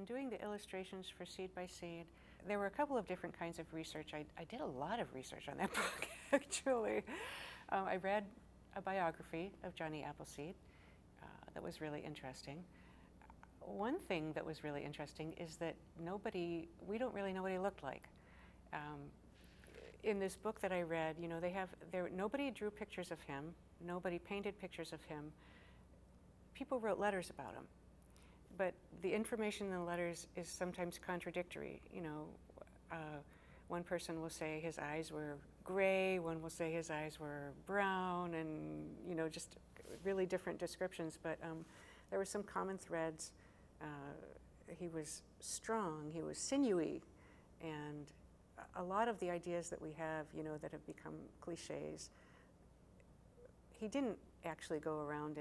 in doing the illustrations for Seed by Seed, there were a couple of different kinds of research. I did a lot of research on that book, actually. I read a biography of Johnny Appleseed that was really interesting. One thing that was really interesting is that we don't really know what he looked like. In this book that I read, you know, nobody drew pictures of him, nobody painted pictures of him. People wrote letters about him, but the information in the letters is sometimes contradictory. You know, one person will say his eyes were gray, one will say his eyes were brown, and you know, just really different descriptions. But there were some common threads. He was strong, he was sinewy, and a lot of the ideas that we have, you know, that have become cliches, he didn't actually go around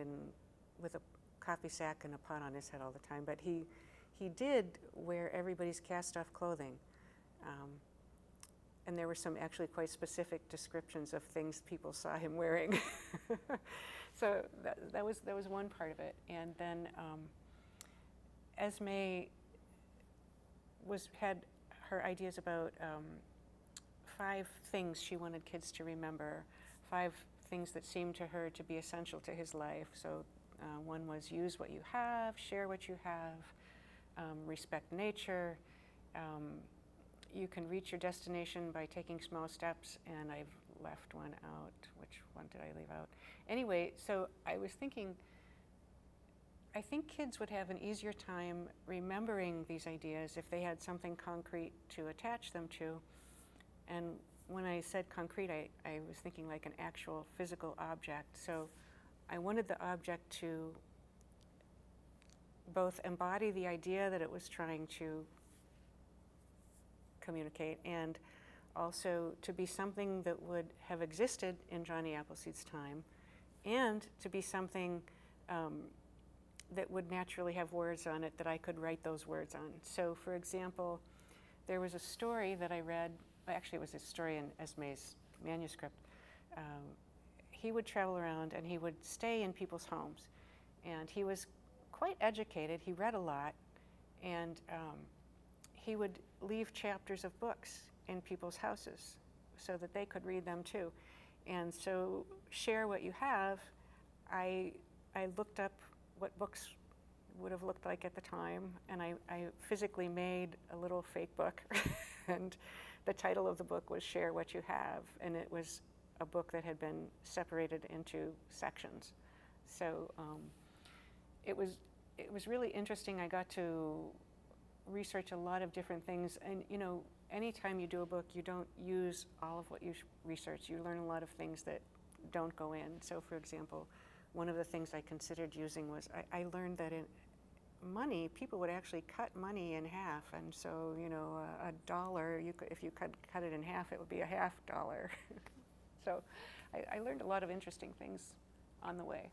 with a coffee sack and a pot on his head all the time, but he did wear everybody's cast-off clothing. And there were some actually quite specific descriptions of things people saw him wearing. So that was one part of it. And then Esme had her ideas about 5 things she wanted kids to remember, 5 things that seemed to her to be essential to his life. So one was use what you have, share what you have, respect nature. You can reach your destination by taking small steps, and I've left one out. Which one did I leave out? Anyway, so I was thinking, I think kids would have an easier time remembering these ideas if they had something concrete to attach them to. And when I said concrete, I was thinking like an actual physical object. So I wanted the object to both embody the idea that it was trying to communicate, and also to be something that would have existed in Johnny Appleseed's time, and to be something that would naturally have words on it that I could write those words on. So for example, there was a story that I read, actually it was a story in Esme's manuscript. He would travel around and he would stay in people's homes, and he was quite educated, he read a lot, and he would leave chapters of books in people's houses so that they could read them too. And so share what you have, I looked up what books would have looked like at the time, and I physically made a little fake book. And the title of the book was Share What You Have, and it was a book that had been separated into sections. So it was really interesting. I got to research a lot of different things, and you know, anytime you do a book, you don't use all of what you research. You learn a lot of things that don't go in. So for example, one of the things I considered using was, I learned that in money, people would actually cut money in half, and so, you know, a dollar, if you cut it in half, it would be a $half. So I learned a lot of interesting things on the way.